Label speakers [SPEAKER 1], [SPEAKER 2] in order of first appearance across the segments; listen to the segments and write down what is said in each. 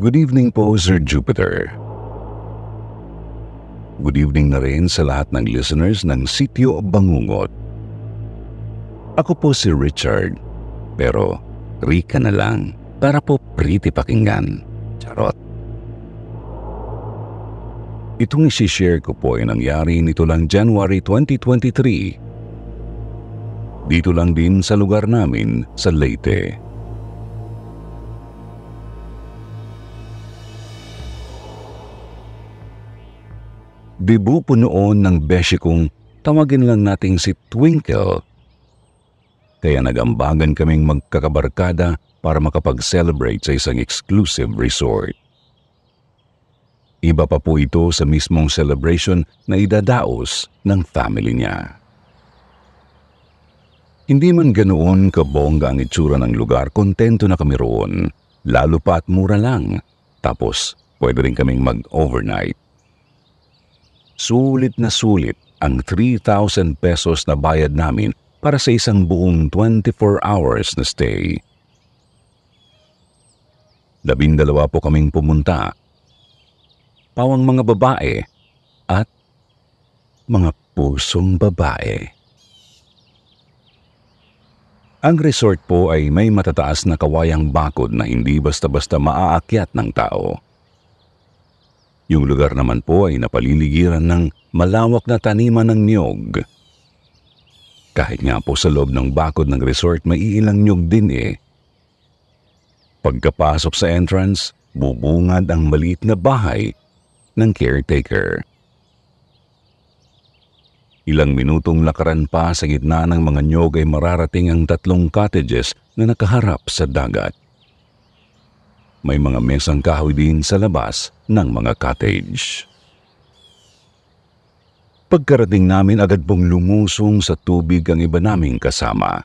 [SPEAKER 1] Good evening po, Sir Jupiter. Good evening na rin sa lahat ng listeners ng Sitio Bangungot. Ako po si Richard, pero Rika na lang para po pretty pakinggan. Charot. Itong isi-share ko po ay nangyari nito lang January 2023. Dito lang din sa lugar namin sa Leyte. Debut po noon ng beshi kong tawagin lang nating si Twinkle. Kaya nagambagan kaming magkakabarkada para makapag-celebrate sa isang exclusive resort. Iba pa po ito sa mismong celebration na idadaos ng family niya. Hindi man ganoon kabongga ang itsura ng lugar, kontento na kami roon. Lalo pa at mura lang. Tapos pwede rin kaming mag-overnight. Sulit na sulit ang 3,000 pesos na bayad namin para sa isang buong 24 hours na stay. 12 po kaming pumunta. Pawang mga babae at mga pusong babae. Ang resort po ay may matataas na kawayang bakod na hindi basta-basta maaakyat ng tao. Yung lugar naman po ay napaliligiran ng malawak na taniman ng niyog. Kahit nga po sa loob ng bakod ng resort may ilang niyog din eh. Pagkapasok sa entrance, bubungad ang maliit na bahay ng caretaker. Ilang minutong lakaran pa sa gitna ng mga niyog ay mararating ang 3 cottages na nakaharap sa dagat. May mga mesang kahoy din sa labas ng mga cottage. Pagkarating namin agad pong lumusong sa tubig ang iba naming kasama.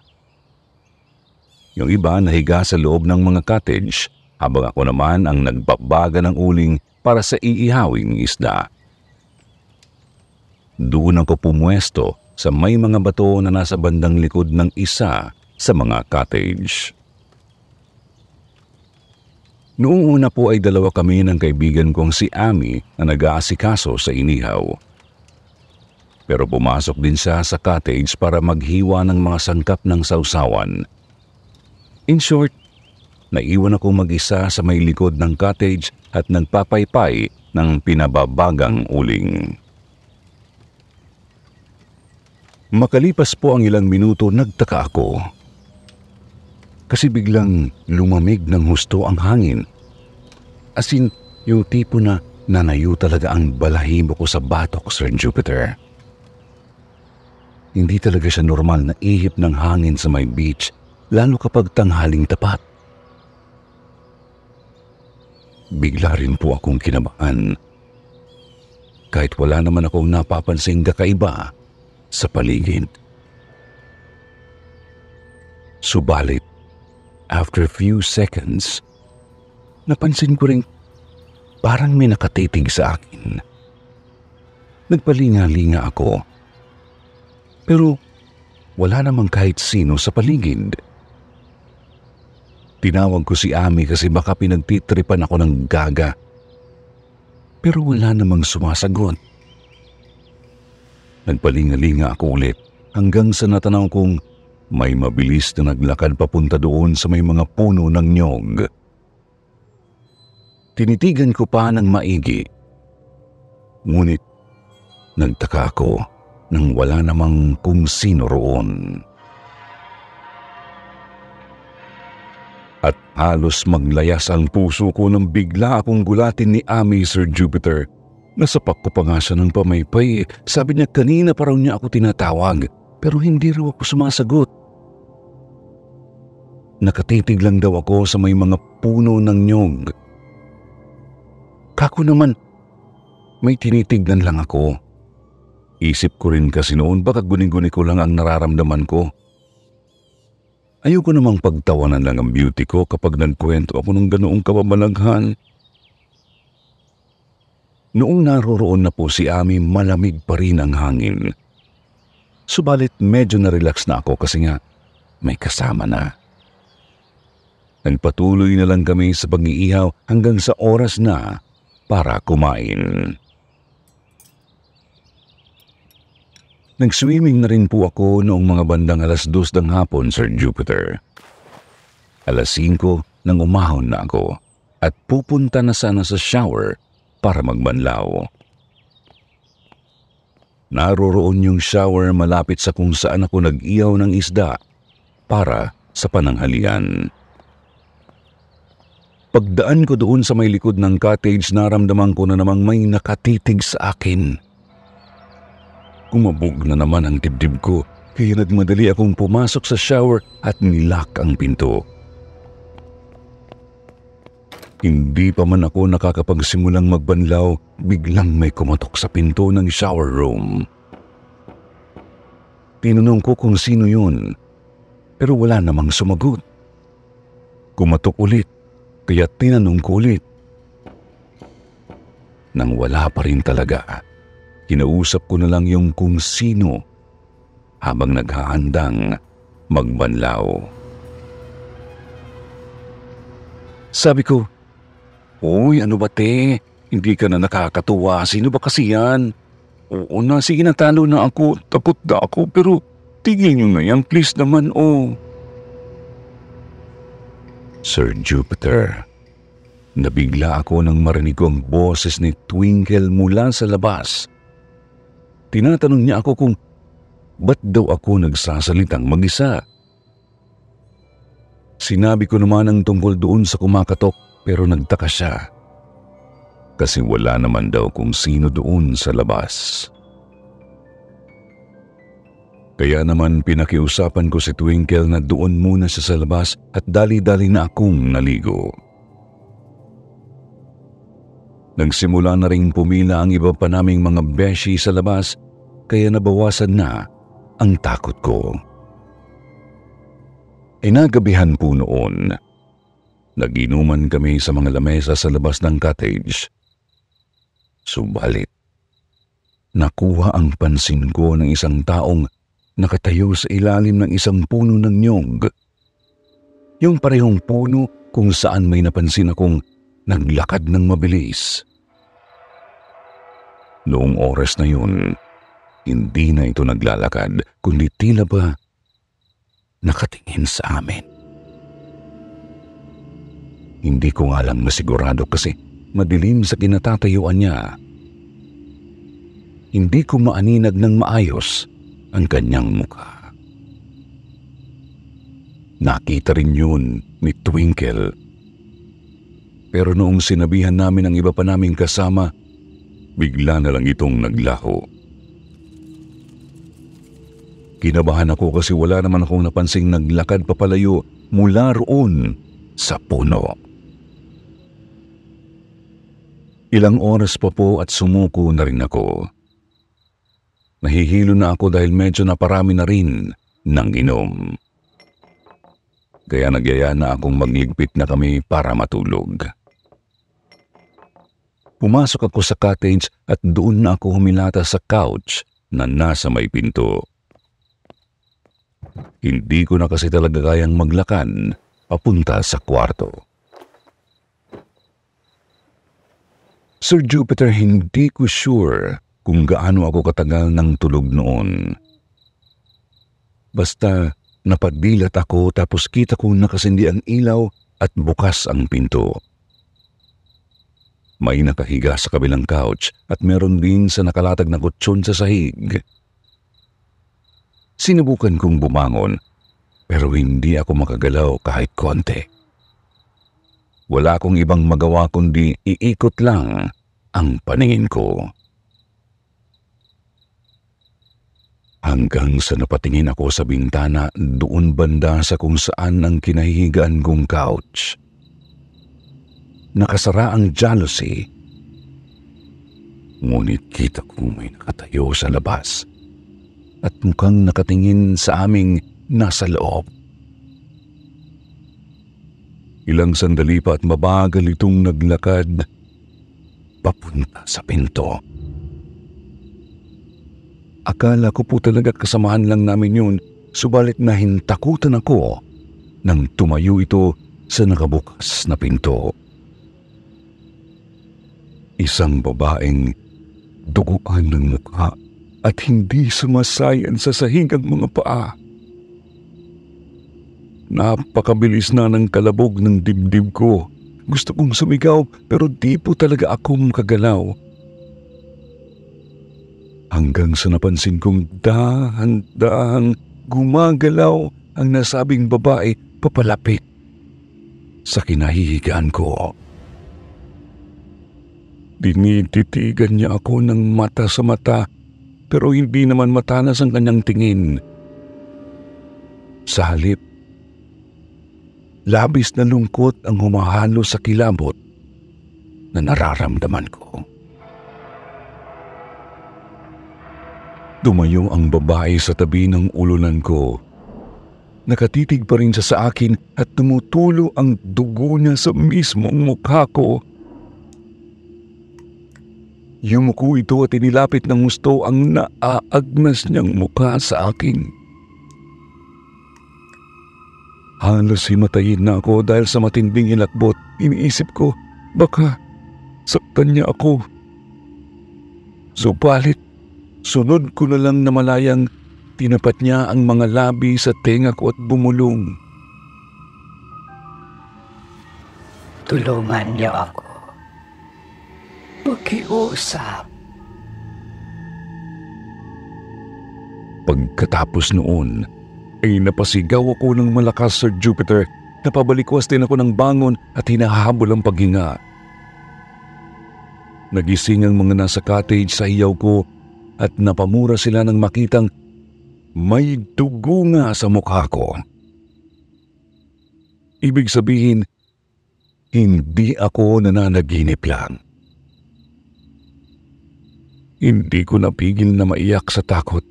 [SPEAKER 1] Yung iba nahiga sa loob ng mga cottage habang ako naman ang nagbabaga ng uling para sa iihawing isda. Doon ako pumuesto sa may mga bato na nasa bandang likod ng isa sa mga cottage. Noong una po ay 2 kami ng kaibigan kong si Ami na nag-aasikaso sa inihaw. Pero pumasok din siya sa cottage para maghiwa ng mga sangkap ng sausawan. In short, naiwan ako mag-isa sa may likod ng cottage at nagpapaypay ng pinababagang uling. Makalipas po ang ilang minuto, nagtaka ako. Kasi biglang lumamig ng husto ang hangin. As in, yung tipo na nanayo talaga ang balahibo ko sa batok, Sir Jupiter. Hindi talaga siya normal na ihip ng hangin sa may beach, lalo kapag tanghaling tapat. Bigla rin po akong kinabahan. Kahit wala naman akong napapansing kakaiba sa paligid. Subalit, after a few seconds, napansin ko rin parang may nakatitig sa akin. Nagpalinga-linga ako. Pero wala namang kahit sino sa paligid. Tinawag ko si Ami kasi baka pinagtitripan ako ng gaga. Pero wala namang sumasagot. Nagpalinga-linga ako ulit hanggang sa natanaw kong may mabilis na naglakad papunta doon sa may mga puno ng niyog. Tinitigan ko pa ng maigi. Ngunit nagtaka ako nang wala namang kung sino roon. At halos maglayas ang puso ko nang bigla akong gulatin ni Ami, Sir Jupiter. Nasapak ko pa nga siya ng pamaypay. Sabi niya kanina pa raw niya ako tinatawag pero hindi raw ako sumasagot. Nakatitig lang daw ako sa may mga puno ng niyog. Kako naman, may tinitignan lang ako. Isip ko rin kasi noon baka guni-guni ko lang ang nararamdaman ko. Ayoko namang pagtawanan lang ang beauty ko kapag nagkwento ako ng ganoong kababalaghan. Noong naroroon na po si Ami, malamig pa rin ang hangin. Subalit medyo na-relax na ako kasi nga may kasama na. Nagpatuloy na lang kami sa pag-iihaw hanggang sa oras na para kumain. Nag-swimming na rin po ako noong mga bandang 2:00 ng hapon, Sir Jupiter. 5:00 nang umahon na ako at pupunta na sana sa shower para magbanlaw. Naroroon yung shower malapit sa kung saan ako nag-ihaw ng isda para sa pananghalian. Pagdaan ko doon sa may likod ng cottage, naramdaman ko na namang may nakatitig sa akin. Kumabog na naman ang dibdib ko, kaya nagmadali akong pumasok sa shower at nilock ang pinto. Hindi pa man ako nakakapagsimulang magbanlaw, biglang may kumatok sa pinto ng shower room. Tinanong ko kung sino yun, pero wala namang sumagot. Kumatok ulit, kaya tinanong ko ulit. Nang wala pa rin talaga, kinausap ko na lang yung kung sino habang naghahandang magbanlaw. Sabi ko, "Uy, ano ba te? Hindi ka na nakakatuwa. Sino ba kasi yan?" "Oo na, sige na, talo na ako. Tapot na ako, pero tigil nyo na yan. Please naman, oh." Sir Jupiter, nabigla ako nang marinig ko ang boses ni Twinkle mula sa labas. Tinatanong niya ako kung ba't daw ako nagsasalitang mag-isa. Sinabi ko naman ang tungkol doon sa kumakatok, pero nagtaka siya. Kasi wala naman daw kung sino doon sa labas. Kaya naman pinakiusapan ko si Twinkle na doon muna siya sa labas at dali-dali na akong naligo. Nagsimula na ring pumila ang iba pa naming mga beshi sa labas, kaya nabawasan na ang takot ko. Inagabihan po noon, nag-inuman kami sa mga lamesa sa labas ng cottage. Subalit, nakuha ang pansin ko ng isang taong nakatayo sa ilalim ng isang puno ng niyog. Yung parehong puno kung saan may napansin akong naglakad ng mabilis. Noong oras na yun, hindi na ito naglalakad, kundi tila ba nakatingin sa amin. Hindi ko nga lang masigurado kasi madilim sa kinatatayuan niya. Hindi ko maaninag ng maayos ang kanyang mukha. Nakita rin yun ni Twinkle. Pero noong sinabihan namin ang iba pa naming kasama, bigla na lang itong naglaho. Kinabahan ako kasi wala naman akong napansing naglakad papalayo mula roon sa puno. Ilang oras pa po at sumuko na rin ako. Nahihilo na ako dahil medyo naparami na rin ng inom. Kaya nagyaya na akong magligpit na kami para matulog. Pumasok ako sa cottage at doon na ako humilata sa couch na nasa may pinto. Hindi ko na kasi talaga kayang maglakan papunta sa kwarto. Sir Jupiter, hindi ko sure kung gaano ako katagal ng tulog noon. Basta napaddilat ako tapos kita ko nakasindi ang ilaw at bukas ang pinto. May nakahiga sa kabilang couch at meron din sa nakalatag na kutsyon sa sahig. Sinubukan kong bumangon pero hindi ako makagalaw kahit konti. Wala akong ibang magawa kundi iikot lang ang paningin ko. Hanggang sa napatingin ako sa bintana doon banda sa kung saan ang kinahihigaan kong couch. Nakasara ang jalousie. Ngunit kita kong may nakatayo sa labas at mukhang nakatingin sa aming nasa loob. Ilang sandali pa at mabagal itong naglakad papunta sa pinto. Akala ko po talaga kasamahan lang namin yun, subalit nahintakutan ako nang tumayo ito sa nakabukas na pinto. Isang babaeng duguan ng mukha at hindi sumasayan sa sahig ang mga paa. Napakabilis na ng kalabog ng dibdib ko. Gusto kong sumigaw pero di po talaga ako makagalaw. Hanggang sa napansin kong dahan-dahang gumagalaw ang nasabing babae papalapit sa kinahihigaan ko. Dinititigan niya ako ng mata sa mata pero hindi naman matanas ang kanyang tingin. Sa halip, labis na lungkot ang humahalo sa kilabot na nararamdaman ko. Tumayo ang babae sa tabi ng ulunan ko. Nakatitig pa rin siya sa akin at tumutulo ang dugo niya sa mismong mukha ko. Yumuko ito at inilapit ng gusto ang naaagnas niyang mukha sa akin. Halos himatayin na ako dahil sa matinding hilakbot. Iniisip ko, baka saktan niya ako. Subalit, sunod ko na lang na malayang tinapat niya ang mga labi sa tenga ko at bumulong.
[SPEAKER 2] Tulungan niyo ako. Pakiusap.
[SPEAKER 1] Pagkatapos noon, ay napasigaw ako ng malakas, Sir Jupiter. Napabalikwas din ako ng bangon at hinahabol ang paghinga. Nagising ang mga nasa cottage sa hiyaw ko at napamura sila nang makitang may dugo nga sa mukha ko. Ibig sabihin, hindi ako nananaginip lang. Hindi ko napigil na maiyak sa takot.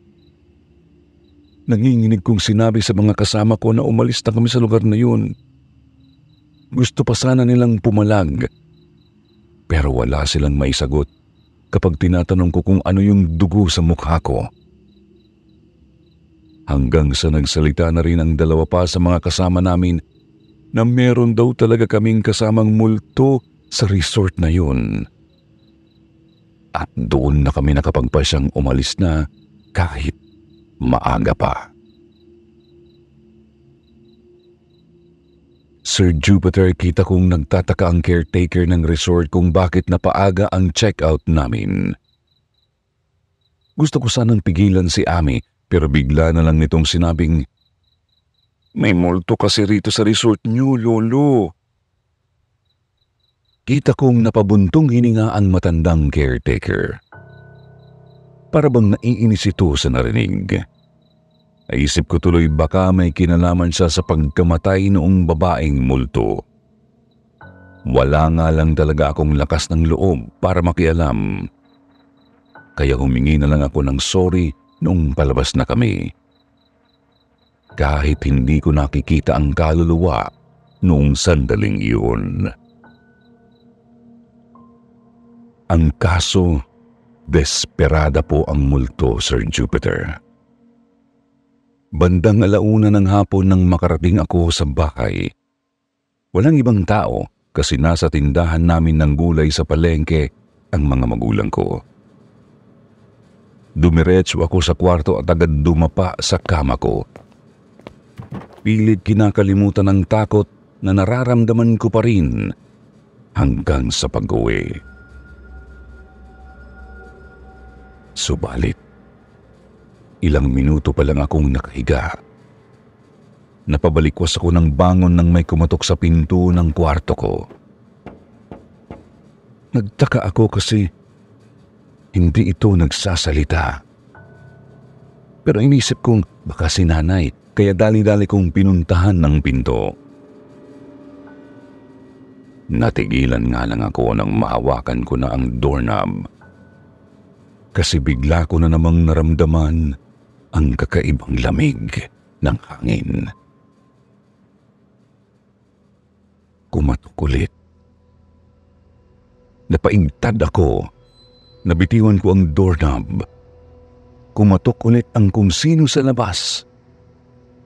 [SPEAKER 1] Nanginginig kong sinabi sa mga kasama ko na umalis na kami sa lugar na yun. Gusto pa sana nilang pumalag, pero wala silang maisagot kapag tinatanong ko kung ano yung dugo sa mukha ko. Hanggang sa nagsalita na rin ang dalawa pa sa mga kasama namin na meron daw talaga kaming kasamang multo sa resort na yun. At doon na kami nakapagpasyang umalis na kahit maaga pa. Sir Jupiter, kita kong nagtataka ang caretaker ng resort kung bakit napaaga ang check-out namin. Gusto ko sanang pigilan si Ami pero bigla na lang nitong sinabing, "May multo kasi rito sa resort niyo, Lolo." Kita kong napabuntong hininga ang matandang caretaker. Para bang naiinis ito sa narinig. Naisip ko tuloy baka may kinalaman siya sa pagkamatay noong babaeng multo. Wala nga lang talaga akong lakas ng loob para makialam. Kaya humingi na lang ako ng sorry noong palabas na kami. Kahit hindi ko nakikita ang kaluluwa noong sandaling iyon. Ang kaso, desperada po ang multo, Sir Jupiter. Bandang 1:00 ng hapon nang makarating ako sa bahay. Walang ibang tao kasi nasa tindahan namin ng gulay sa palengke ang mga magulang ko. Dumiretso ako sa kwarto at agad dumapa sa kama ko. Pilit kinakalimutan ng takot na nararamdaman ko pa rin hanggang sa pag-uwi. Subalit, ilang minuto pa lang akong nakahiga. Napabalikwas ako ng bangon nang may kumatok sa pinto ng kwarto ko. Nagtaka ako kasi hindi ito nagsasalita. Pero inisip kong baka si nanay, kaya dali-dali kong pinuntahan ng pinto. Natigilan nga lang ako nang mahawakan ko na ang doorknob. Kasi bigla ko na namang naramdaman ang kakaibang lamig ng hangin. Kumatok ulit. Napaigtad ako. Nabitiwan ko ang doorknob. Kumatok ulit ang kung sino sa labas.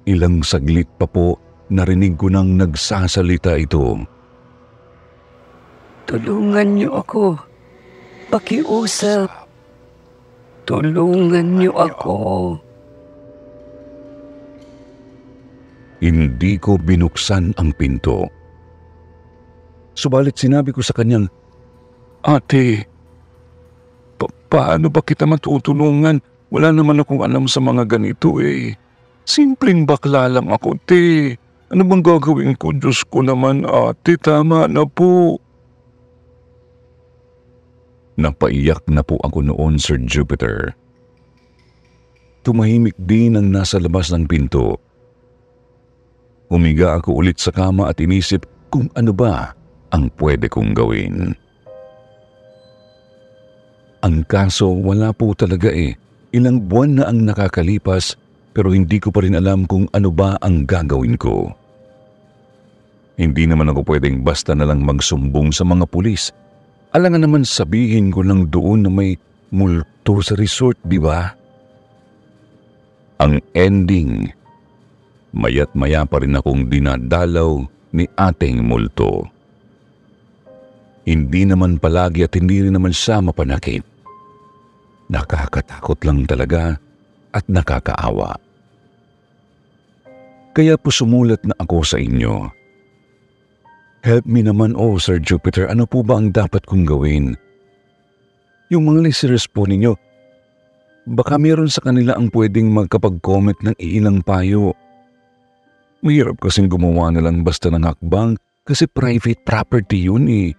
[SPEAKER 1] Ilang saglit pa po narinig ko nang nagsasalita ito.
[SPEAKER 2] Tulungan niyo ako. Pakiusap. Tulungan niyo ako.
[SPEAKER 1] Hindi ko binuksan ang pinto. Subalit sinabi ko sa kanyang, "Ate, paano ba kita matutulungan? Wala naman akong alam sa mga ganito eh. Simpleng bakla lang ako, te. Ano bang gagawin ko? Diyos ko naman, ate, tama na po." Napaiyak na po ako noon, Sir Jupiter. Tumahimik din ang nasa labas ng pinto. Humiga ako ulit sa kama at inisip kung ano ba ang pwede kong gawin. Ang kaso, wala po talaga eh. Ilang buwan na ang nakakalipas pero hindi ko pa rin alam kung ano ba ang gagawin ko. Hindi naman ako pwedeng basta na lang magsumbong sa mga pulis. Alangan naman sabihin ko lang doon na may multo sa resort, di ba? Ang ending, maya't maya pa rin akong dinadalaw ni ating multo. Hindi naman palagi at hindi rin naman siya mapanakit. Nakakatakot lang talaga at nakakaawa. Kaya po sumulat na ako sa inyo. Help me naman, Sir Jupiter, ano po ba ang dapat kong gawin? Yung mga listeners po ninyo, baka meron sa kanila ang pwedeng magkapag-comment ng ilang payo. Mahirap kasing gumawa na lang basta ng hakbang kasi private property yun eh.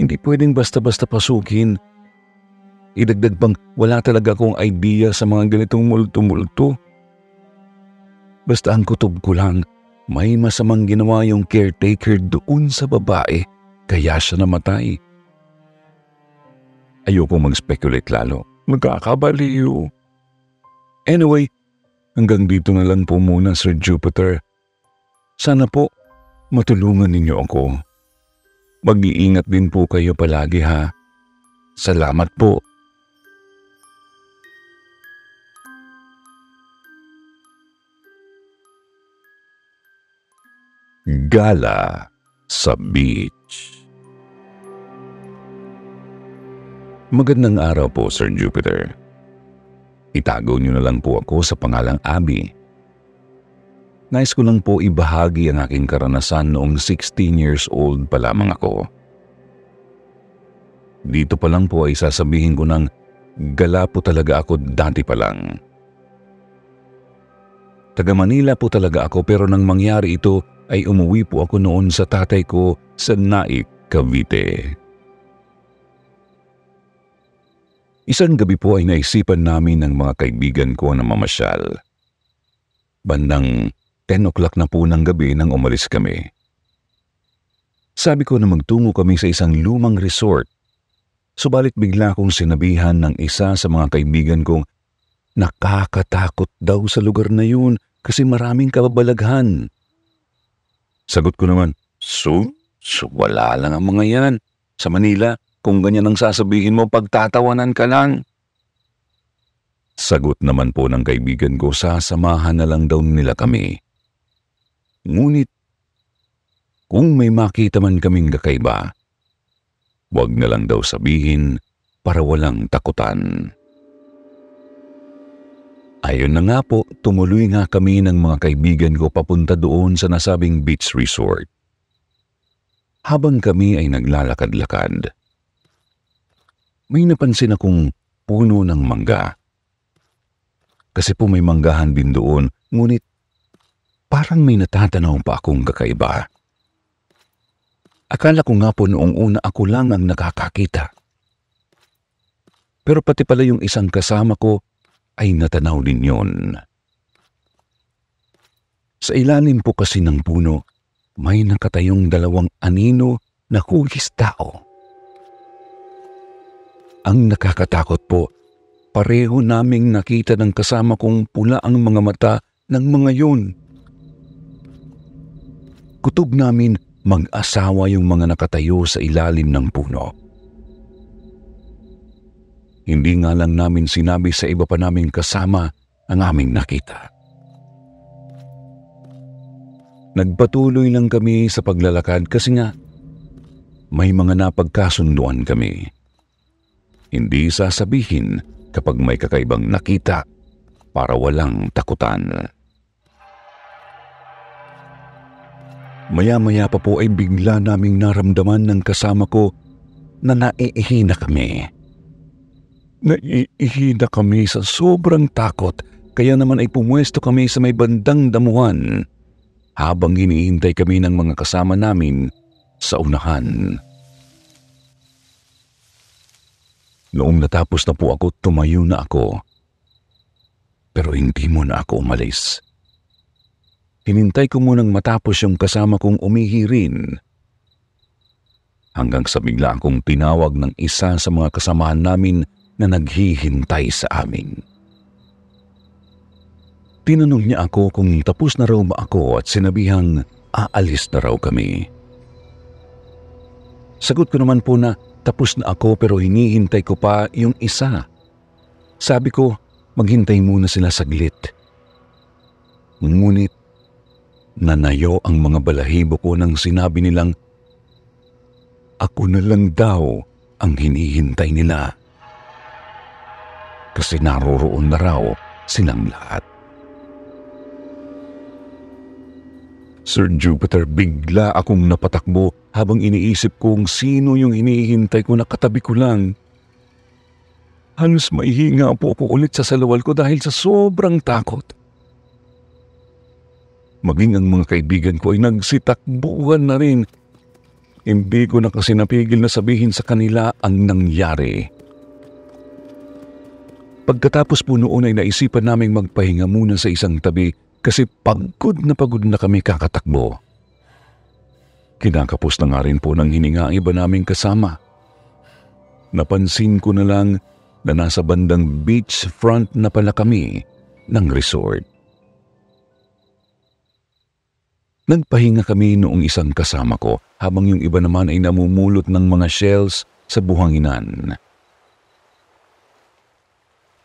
[SPEAKER 1] Hindi pwedeng basta-basta pasukin. Idagdag pang wala talaga akong idea sa mga ganitong multo-multo. Basta ang kutob ko lang, may masamang ginawa yung caretaker doon sa babae, kaya siya namatay. Ayoko mag-speculate lalo. Magkakabaliw. Anyway, hanggang dito na lang po muna, Sir Jupiter. Sana po matulungan ninyo ako. Mag-iingat din po kayo palagi ha. Salamat po. Gala sa beach. Magandang araw po, Sir Jupiter. Itago niyo na lang po ako sa pangalang Abby. Nais ko lang po ibahagi ang aking karanasan noong 16 years old pa lamang ako. Dito pa lang po ay sasabihin ko ng gala po talaga ako dati pa lang. Taga Manila po talaga ako pero nang mangyari ito ay umuwi po ako noon sa tatay ko sa Naik, Cavite. Isang gabi po ay naisipan namin ng mga kaibigan ko na mamasyal. Bandang 10 o'clock na po ng gabi nang umalis kami. Sabi ko na magtungo kami sa isang lumang resort. Subalit bigla kong sinabihan ng isa sa mga kaibigan kong nakakatakot daw sa lugar na yun kasi maraming kababalaghan. Sagot ko naman, wala lang ang mga yan. Sa Manila, kung ganyan ang sasabihin mo, pagtatawanan ka lang. Sagot naman po ng kaibigan ko, sasamahan na lang daw nila kami. Ngunit, kung may makita man kaming kakaiba, wag na lang daw sabihin para walang takutan. Ayun na nga po, tumuloy nga kami ng mga kaibigan ko papunta doon sa nasabing beach resort. Habang kami ay naglalakad-lakad, may napansin akong puno ng mangga. Kasi po may manggahan din doon, ngunit parang may natatanaw pa akong kakaiba. Akala ko nga po noong una ako lang ang nakakakita. Pero pati pala yung isang kasama ko ay natanaw din yon. Sa ilalim po kasi ng puno, may nakatayong 2 anino na hugis tao. Ang nakakatakot po, pareho naming nakita ng kasama kong pula ang mga mata ng mga yun. Kutob namin mag-asawa yung mga nakatayo sa ilalim ng puno. Hindi nga lang namin sinabi sa iba pa naming kasama ang aming nakita. Nagpatuloy lang kami sa paglalakad kasi nga may mga napagkasunduan kami. Hindi sasabihin kapag may kakaibang nakita para walang takutan. Maya-maya pa po ay bigla naming naramdaman ng kasama ko na naiihi na kami. Naiihi na kami sa sobrang takot, kaya naman ay pumwesto kami sa may bandang damuhan habang hinihintay kami ng mga kasama namin sa unahan. Noong natapos na po ako, tumayo na ako. Pero hindi mo na ako umalis. Hinintay ko munang matapos yung kasama kong umihi rin. Hanggang sa bigla akong tinawag ng isa sa mga kasamahan namin na naghihintay sa amin. Tinanong niya ako kung tapos na raw ba ako at sinabihang aalis na raw kami. Sagot ko naman po na tapos na ako pero hinihintay ko pa yung isa. Sabi ko, maghintay muna sila saglit. Ngunit nanayo ang mga balahibo ko nang sinabi nilang ako na lang daw ang hinihintay nila. Kasi naroroon na raw silang lahat. Sir Jupiter, bigla akong napatakbo habang iniisip kong sino yung hinihintay ko na katabi ko lang. Halos maihinga po ako ulit sa salawal ko dahil sa sobrang takot. Maging ang mga kaibigan ko ay nagsitakbuhan na rin. Hindi ko na kasi napigil na sabihin sa kanila ang nangyari. Pagkatapos po noon ay naisipan naming magpahinga muna sa isang tabi kasi pagod na kami kakatakbo. Kinakapos na nga rin po ng hininga ang iba naming kasama. Napansin ko na lang na nasa bandang beach front na pala kami ng resort. Nagpahinga kami noong isang kasama ko habang yung iba naman ay namumulot ng mga shells sa buhanginan.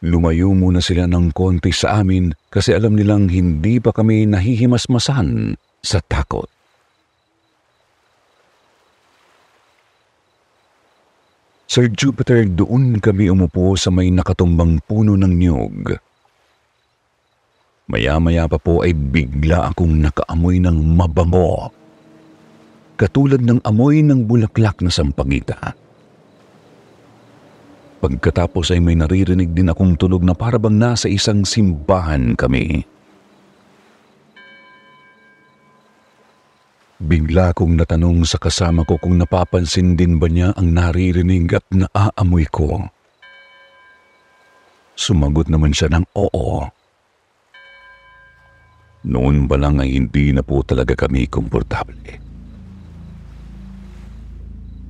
[SPEAKER 1] Lumayo muna sila ng konti sa amin kasi alam nilang hindi pa kami nahihimasmasan sa takot. Sir Jupiter, doon kami umupo sa may nakatumbang puno ng niyog. Maya-maya pa po ay bigla akong nakaamoy ng mabango. Katulad ng amoy ng bulaklak na sampagita. Pagkatapos ay may naririnig din akong tunog na parabang nasa isang simbahan kami. Bigla akong natanong sa kasama ko kung napapansin din ba niya ang naririnig at naaamoy ko. Sumagot naman siya ng oo. Noon pa lang ay hindi na po talaga kami komportable.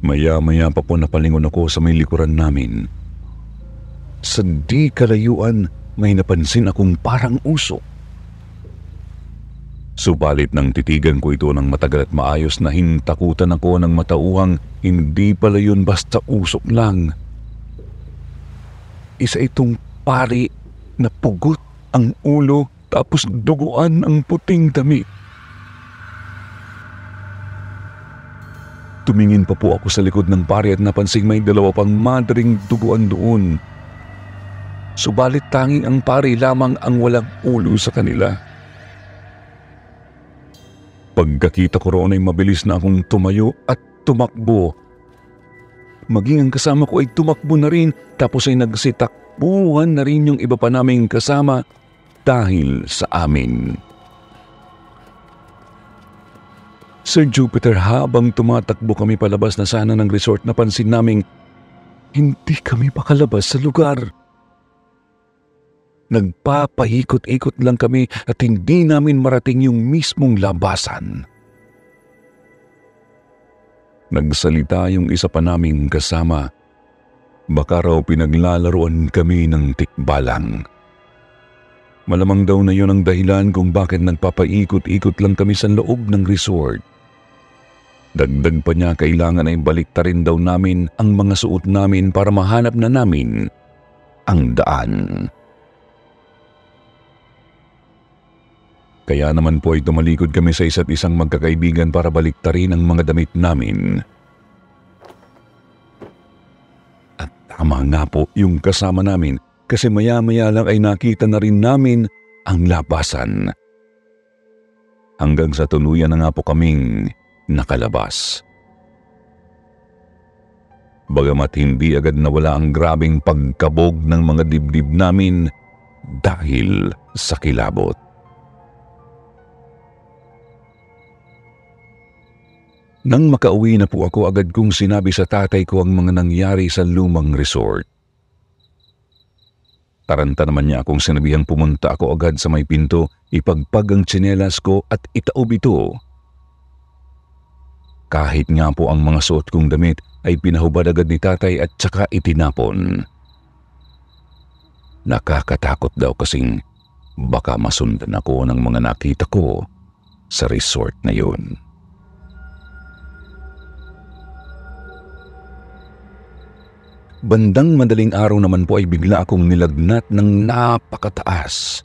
[SPEAKER 1] Maya-maya pa po napalingon ako sa may likuran namin. Sa di kalayuan, may napansin akong parang usok. Subalit nang titigan ko ito ng matagal at maayos na hintakutan ako ng matauhang hindi pala yun basta usok lang. Isa itong pari na pugot ang ulo tapos duguan ang puting damit. Tumingin pa po ako sa likod ng pari at napansing may dalawa pang madaring duguan doon. Subalit tanging ang pari lamang ang walang ulo sa kanila. Pagkakita ko roon ay mabilis na akong tumayo at tumakbo. Maging ang kasama ko ay tumakbo na rin tapos ay nagsitakbuhan na rin yung iba pa naming kasama dahil sa amin. Sir Jupiter, habang tumatakbo kami palabas na sana ng resort, napansin naming hindi kami makalabas sa lugar. Nagpapahikot-ikot lang kami at hindi namin marating yung mismong labasan. Nagsalita yung isa pa naming kasama. Baka raw pinaglalaroan kami ng tikbalang. Malamang daw na yun ang dahilan kung bakit nagpapaikot-ikot lang kami sa loob ng resort. Dagdag pa niya, kailangan ay baliktarin daw namin ang mga suot namin para mahanap na namin ang daan. Kaya naman po ay tumalikod kami sa isa't isang magkakaibigan para baliktarin ang mga damit namin. At tama nga po yung kasama namin kasi maya-maya lang ay nakita na rin namin ang labasan. Hanggang sa tuluyan na nga po kaming nakalabas. Bagamat hindi agad nawala ang grabing pagkabog ng mga dibdib namin dahil sa kilabot. Nang makauwi na po ako, agad kong sinabi sa tatay ko ang mga nangyari sa lumang resort. Taranta naman niya akong sinabihang pumunta ako agad sa may pinto, ipagpag ang tsinelas ko at itaob ito. Kahit nga po ang mga suot kong damit ay pinahubad agad ni tatay at saka itinapon. Nakakatakot daw kasing baka masundan ako ng mga nakita ko sa resort na yun. Bandang madaling araw naman po ay bigla akong nilagnat ng napakataas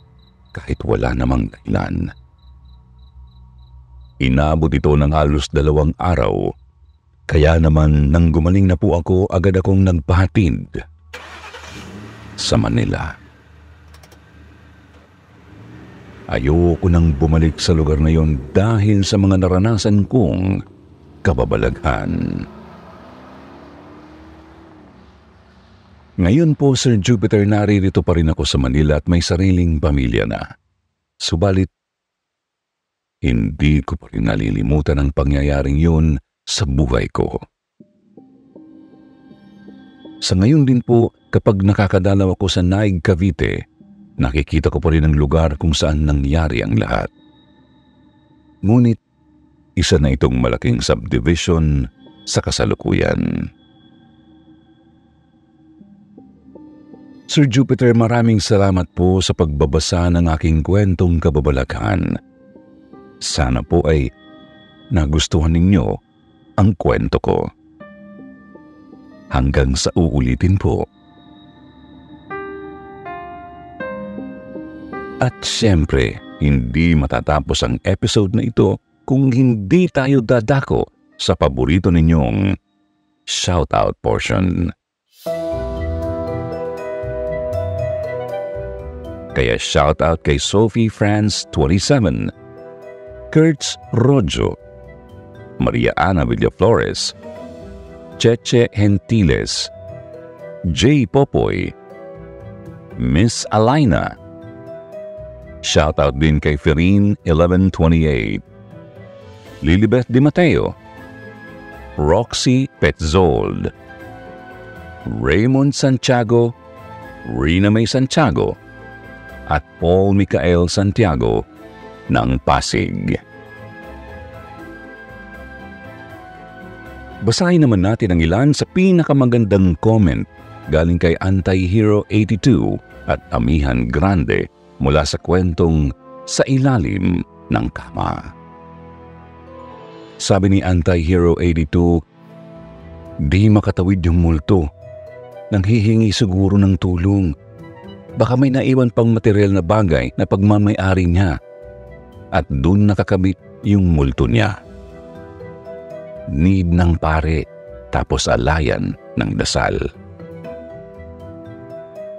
[SPEAKER 1] kahit wala namang dahilan. Inabot ito ng halos 2 araw, kaya naman nang gumaling na po ako, agad akong nagpahatid sa Manila. Ayoko nang bumalik sa lugar na yon dahil sa mga naranasan kong kababalaghan. Ngayon po, Sir Jupiter, naririto pa rin ako sa Manila at may sariling pamilya na. Subalit, hindi ko pa rin nalilimutan ang pangyayaring yun sa buhay ko. Sa ngayon din po, kapag nakakadalaw ako sa Naig, Cavite, nakikita ko pa rin ang lugar kung saan nangyari ang lahat. Ngunit, isa na itong malaking subdivision sa kasalukuyan. Sir Jupiter, maraming salamat po sa pagbabasa ng aking kwentong kababalaghan. Sana po ay nagustuhan ninyo ang kwento ko. Hanggang sa uulitin po. At siyempre, hindi matatapos ang episode na ito kung hindi tayo dadako sa paborito ninyong shoutout portion. Kaya shoutout kay Sophie France 27, Kurtz Rojo, Maria Ana Villaflores, Cheche Gentiles, J. Popoy, Miss Alaina. Shoutout din kay Ferine 1128, Lilibeth Di Mateo, Roxy Petzold, Raymond Santiago, Rina May Santiago, at Paul Micael Santiago ng Pasig. Basahin naman natin ang ilan sa pinakamagandang comment galing kay Antihero 82 at Amihan Grande mula sa kwentong Sa Ilalim ng Kama. Sabi ni Antihero 82, "Di makatawid yung multo. Nanghihingi siguro ng tulong. Baka may naiwan pang material na bagay na pagmamay-ari niya at dun nakakabit yung multo niya. Need ng pare tapos alayan ng dasal."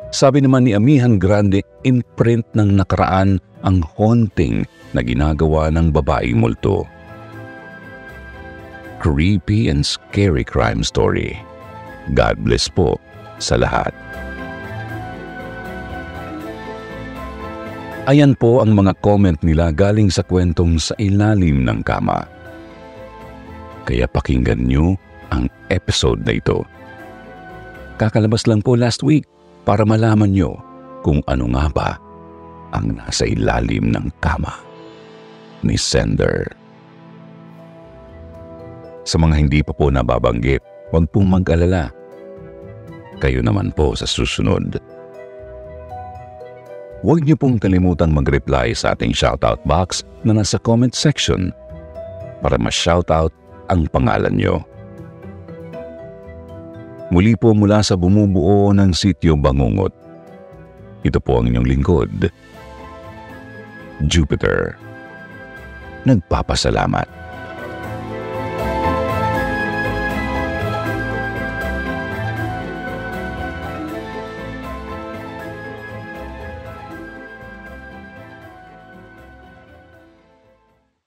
[SPEAKER 1] Sabi naman ni Amihan Grande, imprint ng nakaraan ang haunting na ginagawa ng babaeng multo. Creepy and scary crime story. God bless po sa lahat. Ayan po ang mga comment nila galing sa kwentong Sa Ilalim ng Kama. Kaya pakinggan nyo ang episode na ito. Kakalabas lang po last week para malaman nyo kung ano nga ba ang nasa ilalim ng kama ni Sender. Sa mga hindi pa po nababanggit, huwag pong mag-alala. Kayo naman po sa susunod. Huwag niyo pong kalimutang mag-reply sa ating shoutout box na nasa comment section para ma-shoutout ang pangalan niyo. Muli po mula sa bumubuo ng Sitio Bangungot. Ito po ang inyong lingkod, Jupiter. nagpapasalamat.